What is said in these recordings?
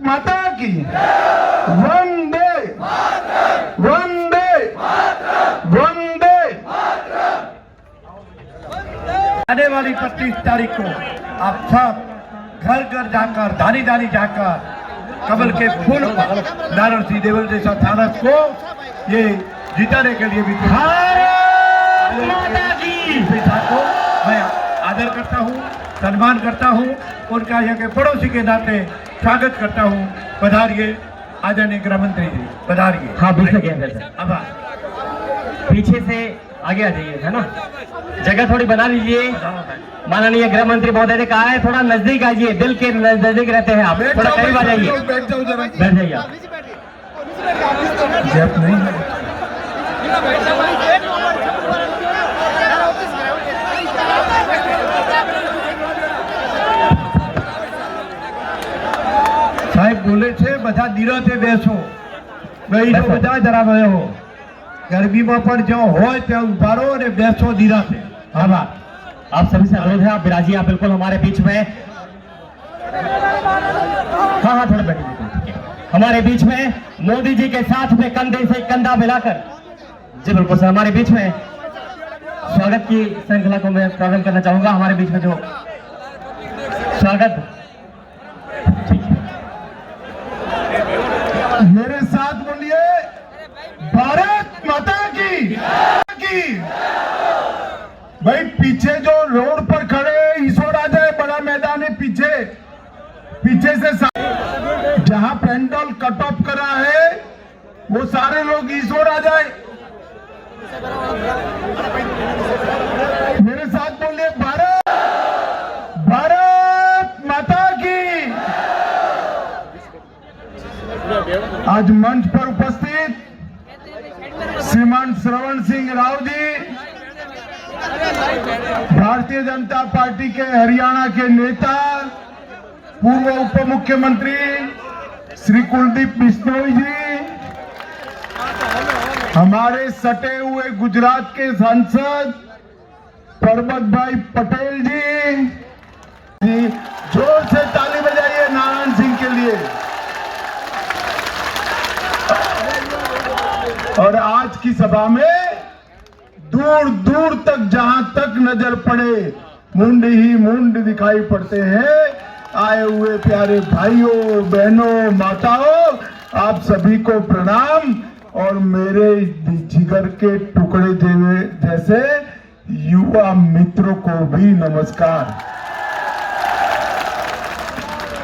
माता की वंदे वंदे वंदे। आने वाली 25 तारीख को आप सब घर घर जाकर दानी दानी जाकर कमल के फूल पर नारायण सिंह देवल जैसा सांसद को ये जिताने के लिए भी को मैं आदर करता हूँ, सम्मान करता हूँ, उनका यहाँ के पड़ोसी के नाते स्वागत करता हूँ। पधारिए आदरणीय गृह मंत्री जी, पधारिए। हाँ बिल्कुल। अब पीछे से आगे आ जाइए, है ना, जगह थोड़ी बना लीजिए। माननीय गृह मंत्री महोदय ने कहा है थोड़ा नजदीक आइए, दिल के नजदीक रहते हैं आप, थोड़ा करीब आ जाइए। बैठ जाओ जरा, बैठ जाइए आप। नहीं है। સાહેબ બોલે છે બધા ધીરજે બેસો, બેસો બધા જરા બેસો, ગરમીમાં પણ જો હોય ત્યાં ઉભા રહો અને બેસો ધીરજે। आभार। आप सभी से अनुरोध है, आप बिराजिए, आप बिल्कुल हमारे बीच में। हाँ थोड़ा बैठिए। हमारे बीच में मोदी जी के साथ में कंधे से कंधा मिलाकर, जी बिल्कुल सर, हमारे बीच में स्वागत की श्रृंखला को मैं प्रारंभ करना चाहूंगा। हमारे बीच में जो स्वागत, मेरे साथ बोलिए भारत माता की। भाई पीछे जो रोड पर खड़े ईश्वर आ जाए, बड़ा मैदान है पीछे, पीछे से जहां पेंडल कट ऑफ करा है वो सारे लोग ईश्वर आ जाए। मेरे साथ बोलिए भारत भारत माता की। आज मंच पर उपस्थित श्रीमान श्रवण सिंह राव जी, भारतीय जनता पार्टी के हरियाणा के नेता, पूर्व उप मुख्यमंत्री श्री कुलदीप बिश्नोई जी, हमारे सटे हुए गुजरात के सांसद परबत भाई पटेल जी, जोर से ताली बजाइए नारायण सिंह के लिए। और आज की सभा में दूर दूर तक जहां तक नजर पड़े मुंड ही मुंड दिखाई पड़ते हैं। आए हुए प्यारे भाइयों बहनों माताओं, आप सभी को प्रणाम और मेरे जिगर के टुकड़े जैसे युवा मित्रों को भी नमस्कार।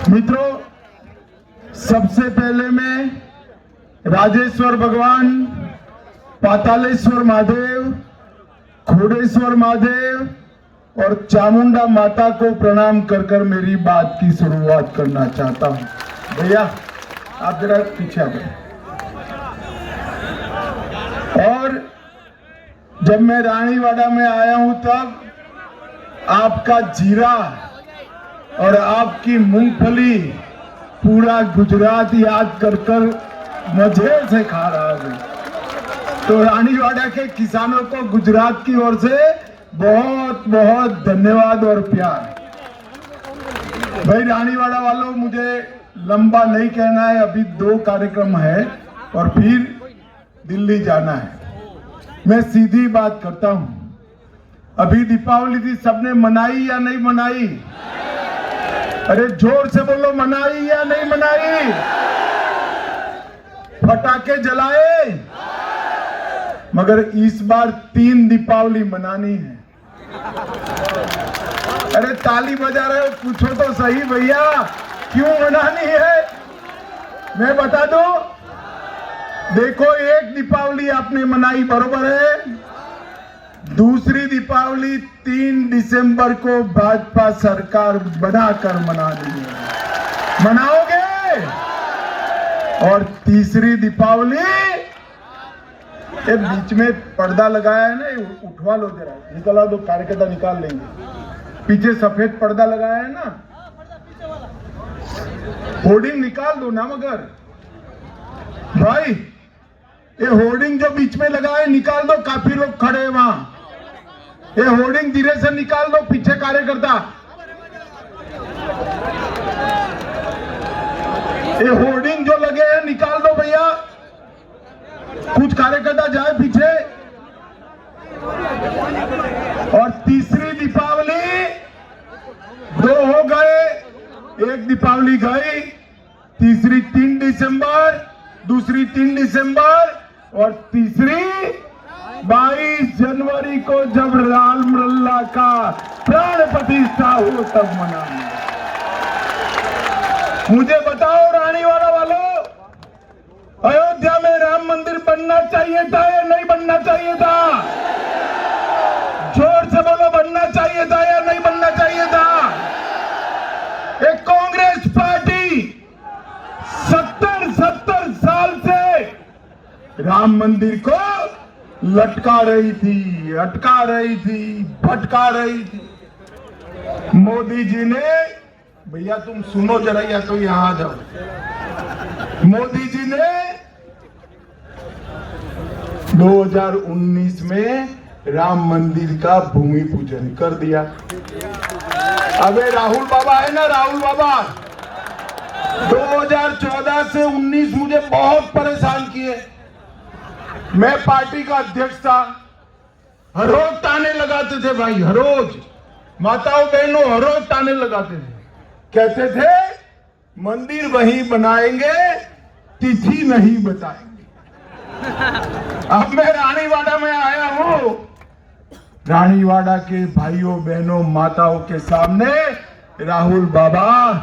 मित्रों, सबसे पहले मैं राजेश्वर भगवान, पातालेश्वर महादेव, खोडेश्वर महादेव और चामुंडा माता को प्रणाम कर कर मेरी बात की शुरुआत करना चाहता हूं। भैया आप जरा पीछे आ गए। और जब मैं रानीवाड़ा में आया हूं तब आपका जीरा और आपकी मूंगफली पूरा गुजरात याद कर कर मजे से खा रहा है। तो रानीवाड़ा के किसानों को गुजरात की ओर से बहुत बहुत धन्यवाद और प्यार। भाई रानीवाड़ा वालों, मुझे लंबा नहीं कहना है, अभी 2 कार्यक्रम है और फिर दिल्ली जाना है। मैं सीधी बात करता हूं, अभी दीपावली थी, सबने मनाई या नहीं मनाई? अरे जोर से बोलो, मनाई या नहीं मनाई? पटाखे जलाए? मगर इस बार 3 दीपावली मनानी है। अरे ताली बजा रहे हो, पूछो तो सही भैया, क्यों मनानी है? मैं बता दूं, देखो, एक दीपावली आपने मनाई बरोबर है, दूसरी दीपावली 3 दिसंबर को भाजपा सरकार बनाकर मनानी है, मनाओगे? और तीसरी दीपावली, ये बीच में पर्दा लगाया है ना, उठवा लो जरा, निकला दो, कार्यकर्ता निकाल लेंगे। पीछे सफेद पर्दा लगाया है ना, होर्डिंग निकाल दो ना। मगर भाई ये होर्डिंग जो बीच में लगा है निकाल दो, काफी लोग खड़े हैं वहां। ये होर्डिंग धीरे से निकाल दो, पीछे कार्यकर्ता। ये होर्डिंग जो लगे हैं निकाल दो भैया, कुछ कार्यकर्ता जाए पीछे। और तीसरी दीपावली, 2 हो गए, एक दीपावली गई, तीसरी 3 दिसंबर, दूसरी 3 दिसंबर और तीसरी 22 जनवरी को जब राम लल्ला का प्राण प्रतिष्ठा हो तब मनाएंगे। मुझे बताओ रानीवाड़ा वालों, अयोध्या में राम मंदिर बनना चाहिए था या नहीं बनना चाहिए था? जोर से बोलो, बनना चाहिए था या नहीं बनना चाहिए था? एक कांग्रेस पार्टी 70 साल से राम मंदिर को लटका रही थी, अटका रही थी, भटका रही थी। मोदी जी ने, भैया तुम सुनो जरा या तो यहां आ जाओ। मोदी जी ने 2019 में राम मंदिर का भूमि पूजन कर दिया। अबे राहुल बाबा है ना, राहुल बाबा 2014 से 19 मुझे बहुत परेशान किए। मैं पार्टी का अध्यक्ष था, हर रोज ताने लगाते थे भाई, हर रोज माताओं बहनों हर रोज ताने लगाते थे, कहते थे मंदिर वहीं बनाएंगे, तिथि नहीं बताएंगे। अब मैं रानीवाड़ा में आया हूं, रानीवाड़ा के भाइयों बहनों माताओं के सामने राहुल बाबा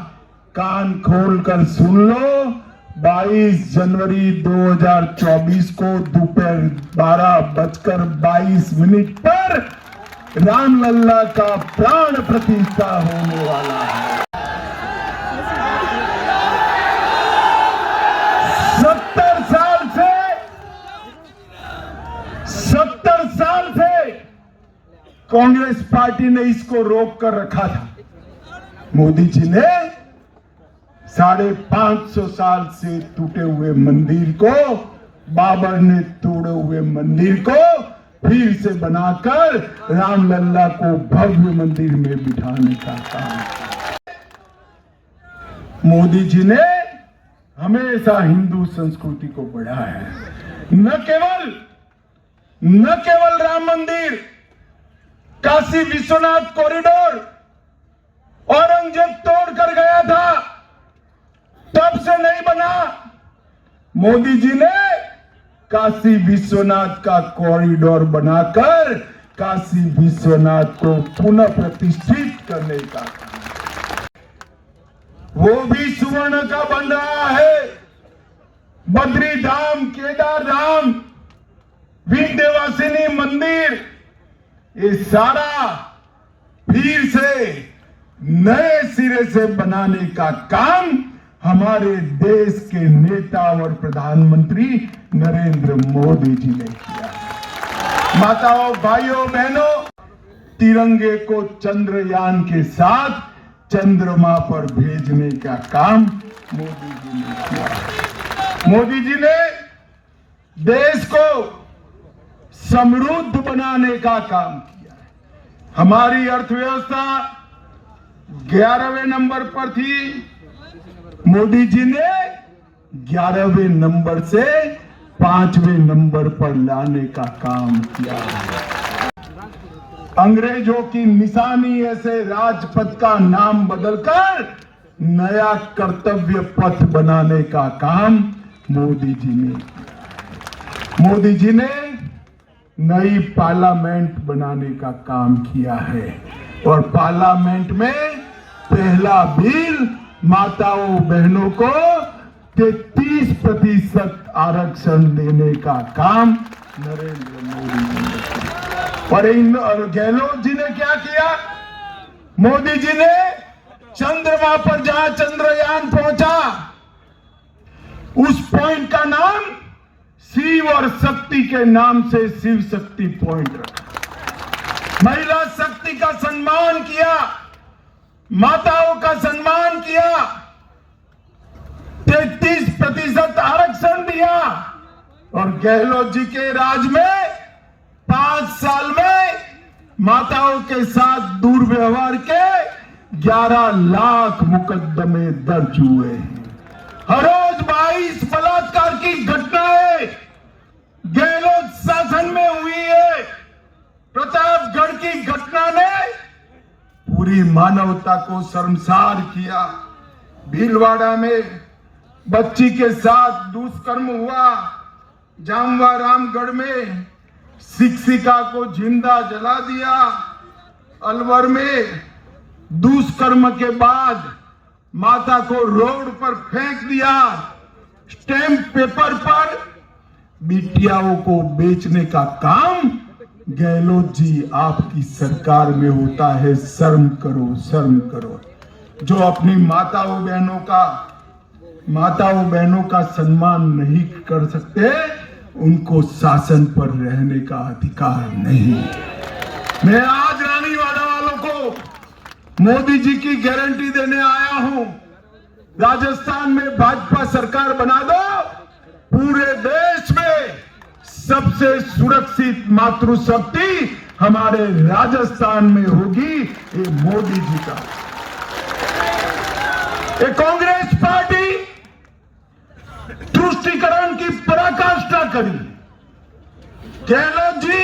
कान खोलकर सुन लो, 22 जनवरी 2024 को दोपहर 12:22 पर राम लल्ला का प्राण प्रतिष्ठा होने वाला है। 70 साल से कांग्रेस पार्टी ने इसको रोक कर रखा था। मोदी जी ने 550 साल से टूटे हुए मंदिर को, बाबर ने तोड़े हुए मंदिर को फिर से बनाकर राम लल्ला को भव्य मंदिर में बिठाने का काम। मोदी जी ने हमेशा हिंदू संस्कृति को बढ़ाया है। न केवल राम मंदिर, काशी विश्वनाथ कॉरिडोर औरंगजेब तोड़ कर गया था, तब से नहीं बना। मोदी जी ने काशी विश्वनाथ का कॉरिडोर बनाकर काशी विश्वनाथ को पुनः प्रतिष्ठित करने का, वो भी सुवर्ण का बन रहा है। बद्री धाम, केदार धाम, विंध्यवासिनी मंदिर, ये सारा फिर से नए सिरे से बनाने का काम हमारे देश के नेता और प्रधानमंत्री नरेंद्र मोदी जी ने किया। माताओं भाइयों बहनों, तिरंगे को चंद्रयान के साथ चंद्रमा पर भेजने का काम मोदी जी ने किया। मोदी जी ने देश को समृद्ध बनाने का काम किया। हमारी अर्थव्यवस्था 11वें नंबर पर थी, मोदी जी ने 11वें नंबर से 5वें नंबर पर लाने का काम किया। अंग्रेजों की निशानी ऐसे राजपथ का नाम बदलकर नया कर्तव्य पथ बनाने का काम मोदी जी ने किया। मोदी जी ने नई पार्लियामेंट बनाने का काम किया है और पार्लियामेंट में पहला बिल माताओं बहनों को 33% आरक्षण देने का काम नरेंद्र मोदी जी ने किया। और गहलोत जी ने क्या किया? मोदी जी ने चंद्रमा पर जहां चंद्रयान पहुंचा, उस पॉइंट का नाम शिव और शक्ति के नाम से शिव शक्ति पॉइंट रखा। महिला शक्ति का सम्मान किया, माताओं का सम्मान किया, 33% आरक्षण दिया और गहलोत जी के राज में 5 साल में माताओं के साथ दुर्व्यवहार के 11 लाख मुकदमे दर्ज हुए हैं। हर रोज 22 बलात्कार की घटनाएं गहलोत शासन में हुई है। प्रतापगढ़ की घटना ने पूरी मानवता को शर्मसार किया। भीलवाड़ा में बच्ची के साथ दुष्कर्म हुआ। जामवा रामगढ़ में शिक्षिका को जिंदा जला दिया। अलवर में दुष्कर्म के बाद माता को रोड पर फेंक दिया। स्टैम्प पेपर पर बिटियाओं को बेचने का काम गहलोत जी आपकी सरकार में होता है। शर्म करो, शर्म करो। जो अपनी माताओं बहनों का सम्मान नहीं कर सकते, उनको शासन पर रहने का अधिकार नहीं। मैं आज रानीवाड़ा वालों को मोदी जी की गारंटी देने आया हूं। राजस्थान में भाजपा सरकार बना दो, पूरे देश में सबसे सुरक्षित मातृशक्ति हमारे राजस्थान में होगी। ये मोदी जी का। ये कांग्रेस पार्टी तुष्टीकरण की पराकाष्ठा करी। गहलोत जी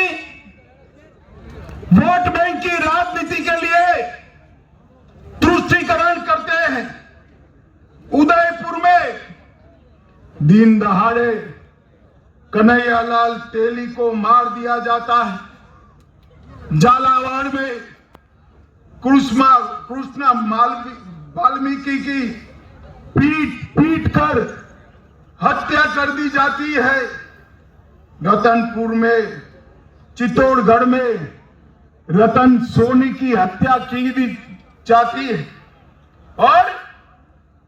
वोट बैंक की राजनीति के लिए तुष्टीकरण करते हैं। उदयपुर में दिन दहाड़े कन्हैयालाल तेली को मार दिया जाता है। झालावाड़ में कृष्णा वाल्मीकि की पीट कर हत्या कर दी जाती है। रतनपुर में, चित्तौड़गढ़ में रतन सोनी की हत्या की दी जाती है। और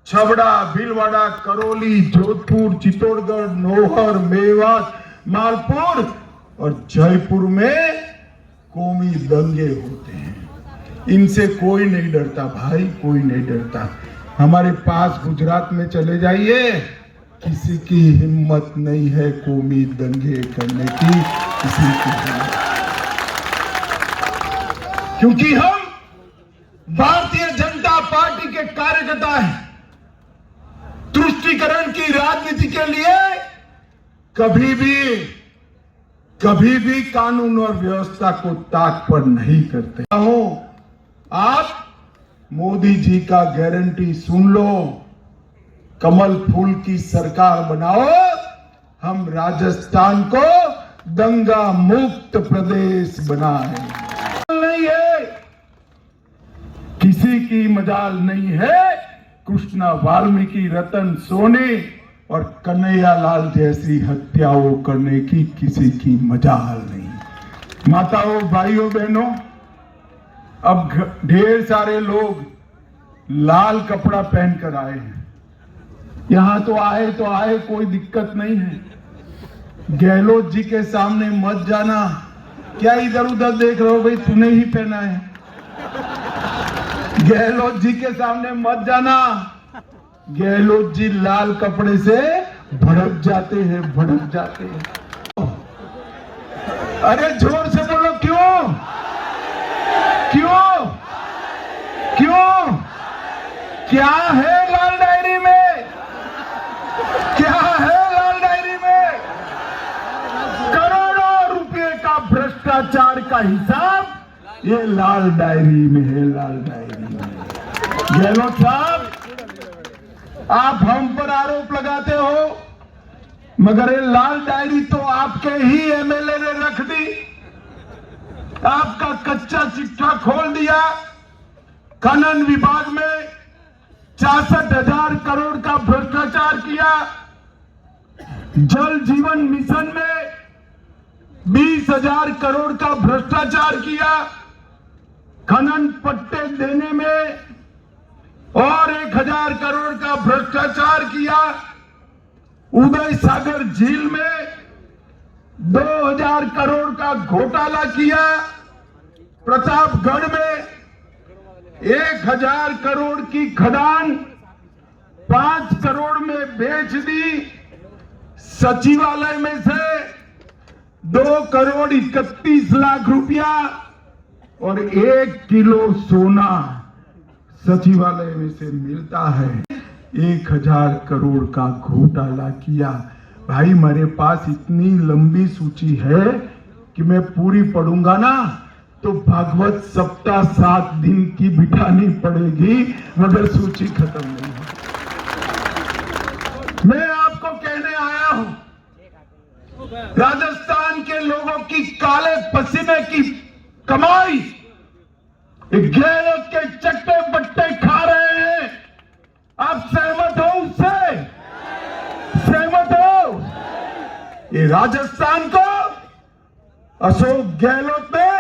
छबड़ा, भीलवाड़ा, करौली, जोधपुर, चित्तौड़गढ़, नौहर, मेवात, मालपुर और जयपुर में कौमी दंगे होते हैं। इनसे कोई नहीं डरता भाई, कोई नहीं डरता। हमारे पास गुजरात में चले जाइए, किसी की हिम्मत नहीं है कौमी दंगे करने की, किसी की हिम्मत। क्योंकि हम भारतीय जनता पार्टी के कार्यकर्ता हैं। तुष्टीकरण की राजनीति के लिए कभी भी कानून और व्यवस्था को ताक पर नहीं करते। आप मोदी जी का गारंटी सुन लो, कमल फूल की सरकार बनाओ, हम राजस्थान को दंगा मुक्त प्रदेश बनाए। नहीं है, किसी की मजाल नहीं है कृष्णा वाल्मीकि, रतन सोनी और कन्हैयालाल जैसी हत्याओं करने की किसी की मजाल नहीं। माताओं, भाइयों, बहनों, अब ढेर सारे लोग लाल कपड़ा पहनकर आए हैं। यहां तो आए, कोई दिक्कत नहीं है। गहलोत जी के सामने मत जाना। क्या इधर उधर देख रहे हो भाई, तूने ही पहना है। गहलोत जी के सामने मत जाना। गहलोत जी लाल कपड़े से भड़क जाते हैं। अरे जोर से बोलो, क्यों? क्या है लाल डायरी में? करोड़ों रुपए का भ्रष्टाचार का हिसाब ये लाल डायरी में है, लाल डायरी में। गहलोत साहब, आप हम पर आरोप लगाते हो, मगर ये लाल डायरी तो आपके ही एमएलए ने रख दी। आपका कच्चा चिट्ठा खोल दिया। खनन विभाग में 66,000 करोड़ का भ्रष्टाचार किया। जल जीवन मिशन में 20,000 करोड़ का भ्रष्टाचार किया। खनन पट्टे देने में और 1,000 करोड़ का भ्रष्टाचार किया। उदय सागर झील में 2,000 करोड़ का घोटाला किया। प्रतापगढ़ में 1,000 करोड़ की खदान 5 करोड़ में बेच दी। सचिवालय में से 2 करोड़ 31 लाख रुपया और 1 किलो सोना सचिवालय में से मिलता है। 1000 करोड़ का घोटाला किया। भाई मेरे पास इतनी लंबी सूची है कि मैं पूरी पढ़ूंगा ना तो भागवत सप्ताह 7 दिन की बिठानी पड़ेगी, मगर सूची खत्म नहीं है। मैं आपको कहने आया हूं, राजस्थान के लोगों की काले पसीने की कमाई गैरत के चट्टे बट्टे खा रहे हैं। आप सहमत हो उससे? सहमत हो? ये राजस्थान को अशोक गहलोत ने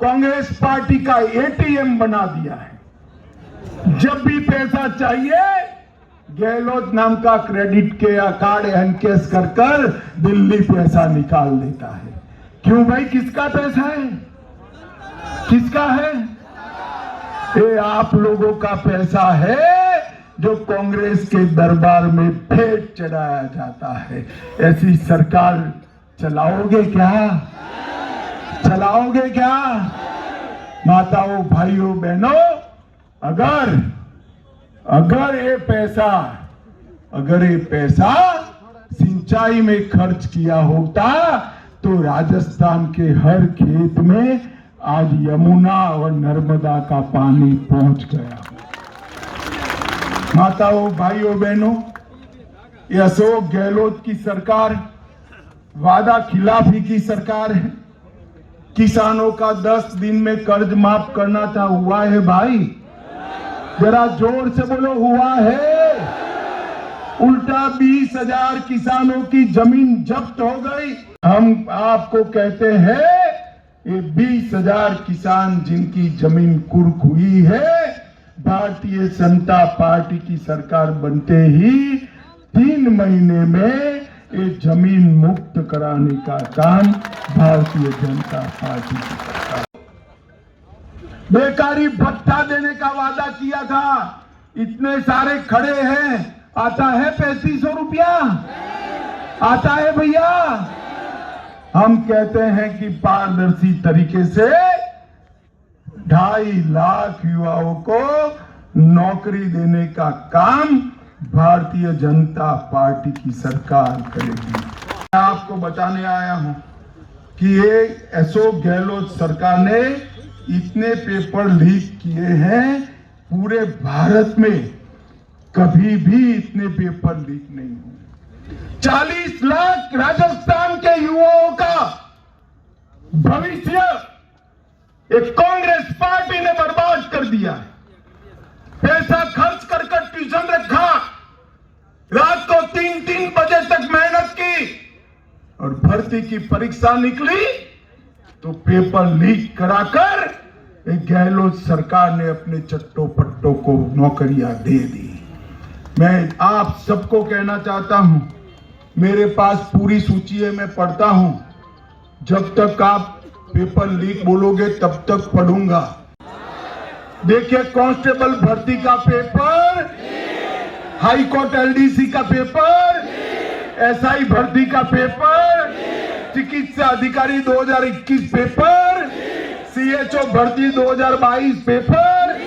कांग्रेस पार्टी का एटीएम बना दिया है। जब भी पैसा चाहिए गहलोत नाम का क्रेडिट के कार्ड एनकेस कर दिल्ली पैसा निकाल देता है। क्यों भाई? किसका पैसा है? किसका है? ये आप लोगों का पैसा है जो कांग्रेस के दरबार में भेंट चढ़ाया जाता है। ऐसी सरकार चलाओगे क्या? चलाओगे क्या? माताओं, भाइयों, बहनों, अगर ये पैसा सिंचाई में खर्च किया होता तो राजस्थान के हर खेत में आज यमुना और नर्मदा का पानी पहुंच गया। माताओं, भाइयों, बहनों, ये अशोक गहलोत की सरकार वादा खिलाफी की सरकार है। किसानों का 10 दिन में कर्ज माफ करना था, हुआ है भाई? जरा जोर से बोलो, हुआ है? उल्टा 20,000 किसानों की जमीन जब्त हो गई। हम आपको कहते हैं ये 20,000 किसान जिनकी जमीन कुर्क हुई है, भारतीय जनता पार्टी की सरकार बनते ही 3 महीने में ये जमीन मुक्त कराने का काम भारतीय जनता पार्टी की सरकार। बेकारी भत्ता देने का वादा किया था, इतने सारे खड़े हैं, आता है 3500 रुपया? आता है भैया? हम कहते हैं कि पारदर्शी तरीके से 2.5 लाख युवाओं को नौकरी देने का काम भारतीय जनता पार्टी की सरकार करेगी। मैं आपको बताने आया हूं कि ये अशोक गहलोत सरकार ने इतने पेपर लीक किए हैं, पूरे भारत में कभी भी इतने पेपर लीक नहीं हुए। 40 लाख राजस्थान के युवाओं का भविष्य एक कांग्रेस पार्टी ने बर्बाद कर दिया है। पैसा खर्च कर ट्यूशन रखा, रात को 3-3 बजे तक मेहनत की और भर्ती की परीक्षा निकली तो पेपर लीक कराकर एक गहलोत सरकार ने अपने चट्टो पट्टों को नौकरियां दे दी। मैं आप सबको कहना चाहता हूं, मेरे पास पूरी सूची है, मैं पढ़ता हूं। जब तक आप पेपर लीक बोलोगे तब तक पढ़ूंगा। देखिए, कांस्टेबल भर्ती का पेपर, हाई कोर्ट एलडीसी का पेपर, एसआई भर्ती का पेपर, चिकित्सा अधिकारी 2021 पेपर, सीएचओ भर्ती 2022 पेपर,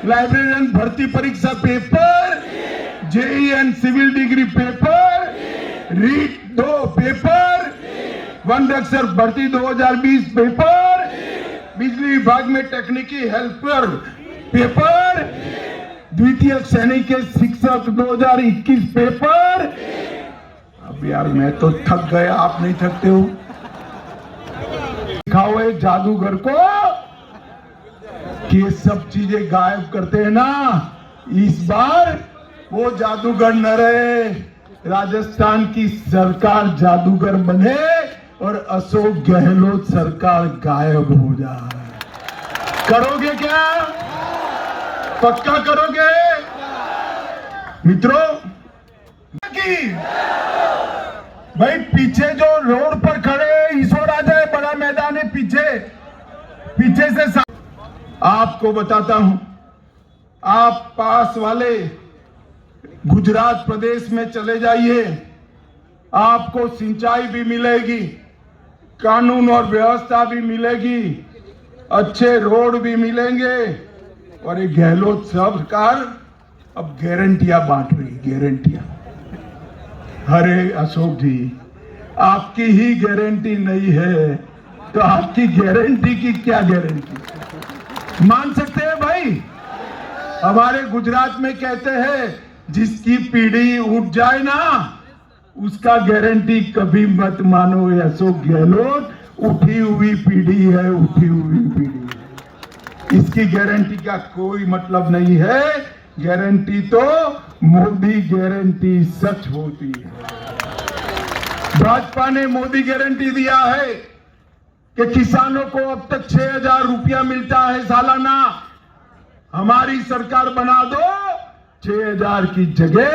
लाइब्रेरियन भर्ती परीक्षा paper, JEN civil degree paper, REET 2 paper, वन रक्षक भर्ती 2020 पेपर, बिजली विभाग में टेक्निकल हेल्पर पेपर, द्वितीय श्रेणी के शिक्षक 2021 पेपर। अब यार मैं तो थक गया, आप नहीं थकते हो? दिखाओ एक जादूगर को कि ये सब चीजें गायब करते हैं ना। इस बार वो जादूगर न रहे, राजस्थान की सरकार जादूगर बने और अशोक गहलोत सरकार गायब हो जाए। करोगे क्या? पक्का करोगे? मित्रों, भाई पीछे जो रोड पर खड़े ईश्वर आ जाए, बड़ा मैदान है पीछे से आपको बताता हूं, आप पास वाले गुजरात प्रदेश में चले जाइए, आपको सिंचाई भी मिलेगी, कानून और व्यवस्था भी मिलेगी, अच्छे रोड भी मिलेंगे। और ये गहलोत सरकार अब गारंटियां बांट रही, गारंटियां। अरे अशोक जी, आपकी ही गारंटी नहीं है तो आपकी गारंटी की क्या गारंटी? मान सकते हैं भाई? हमारे गुजरात में कहते हैं जिसकी पीढ़ी उठ जाए ना उसका गारंटी कभी मत मानो। ये अशोक गहलोत उठी हुई पीढ़ी है, उठी हुई पीढ़ी है। इसकी गारंटी का कोई मतलब नहीं है। गारंटी तो मोदी गारंटी सच होती है। भाजपा ने मोदी गारंटी दिया है कि किसानों को अब तक 6,000 रुपया मिलता है सालाना। हमारी सरकार बना दो, 6,000 की जगह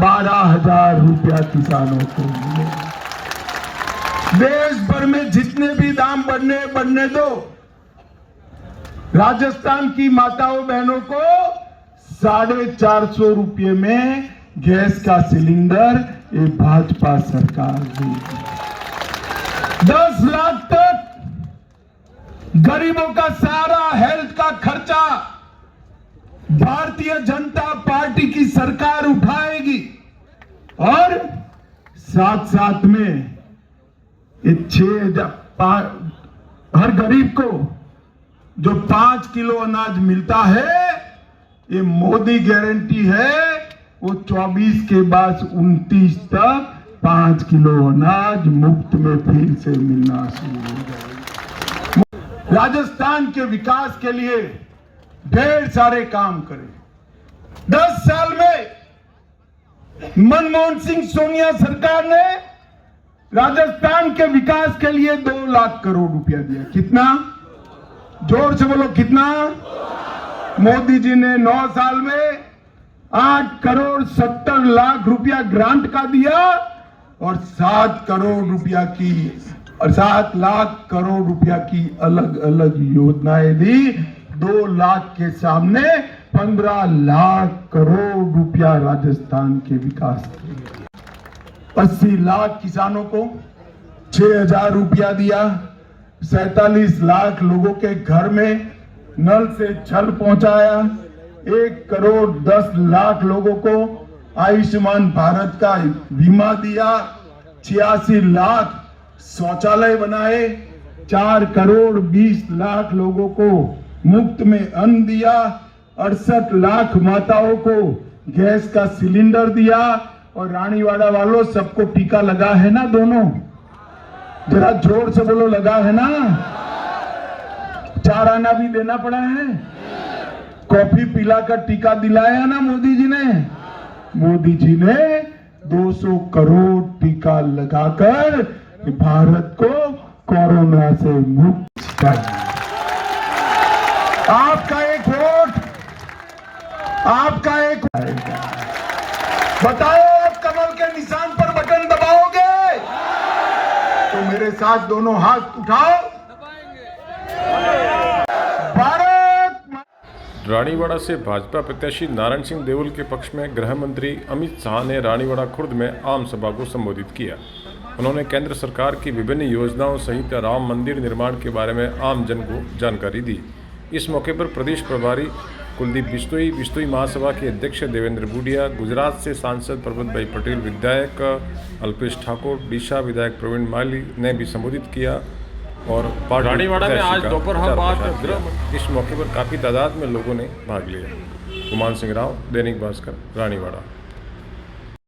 12,000 रुपया किसानों को मिले। देश भर में जितने भी दाम बढ़ने दो। राजस्थान की माताओं बहनों को 450 रुपये में गैस का सिलेंडर ये भाजपा सरकार देगी। 10 लाख तक गरीबों का सारा हेल्थ का खर्चा भारतीय जनता पार्टी की सरकार उठाएगी और साथ साथ में ये 6,000 हर गरीब को जो 5 किलो अनाज मिलता है, ये मोदी गारंटी है। वो 24 के बाद 29 तक 5 किलो अनाज मुफ्त में फिर से मिलना शुरू हो जाएगा। राजस्थान के विकास के लिए ढेर सारे काम करें। 10 साल में मनमोहन सिंह सोनिया सरकार ने राजस्थान के विकास के लिए 2 लाख करोड़ रुपया दिया। कितना? जोर से बोलो, कितना? मोदी जी ने 9 साल में 8 करोड़ 70 लाख रुपया ग्रांट का दिया और 7 करोड़ रुपया की और 7 लाख करोड़ रुपया की अलग अलग योजनाएं दी। 2 लाख के सामने 15 लाख करोड़ रुपया राजस्थान के विकास के लिए। 80 लाख किसानों को 6,000 रुपया दिया। 47 लाख लोगों के घर में नल से जल पहुंचाया। 1 करोड़ 10 लाख लोगों को आयुष्मान भारत का बीमा दिया। 86 लाख शौचालय बनाए। 4 करोड़ 20 लाख लोगों को मुफ्त में अन्न दिया। 68 लाख माताओं को गैस का सिलेंडर दिया। और रानीवाड़ा वालों, सबको टीका लगा है ना? दोनों जरा जोर से बोलो, लगा है ना? 4 आना भी देना पड़ा है। कॉफी पिलाकर टीका दिलाया ना मोदी जी ने? मोदी जी ने 200 करोड़ टीका लगाकर भारत को कोरोना से मुक्त कर दिया। आपका एक वोट, आपका एक बताओ, आप कमल के निशान पर बटन दबाओगे तो मेरे साथ दोनों हाथ उठाओ। रानीवाड़ा से भाजपा प्रत्याशी नारायण सिंह देवल के पक्ष में गृह मंत्री अमित शाह ने रानीवाड़ा खुर्द में आम सभा को संबोधित किया। उन्होंने केंद्र सरकार की विभिन्न योजनाओं सहित राम मंदिर निर्माण के बारे में आम जन को जानकारी दी। इस मौके पर प्रदेश प्रभारी कुलदीप बिश्नोई महासभा के अध्यक्ष देवेंद्र बूडिया, गुजरात से सांसद परबत भाई पटेल, विधायक अल्पेश ठाकुर, डीसा विधायक प्रवीण माली ने भी संबोधित किया और रानीवाड़ा में आज दोपहर बाद इस मौके पर काफ़ी तादाद में लोगों ने भाग लिया। गुमान सिंह राव, दैनिक भास्कर, रानीवाड़ा।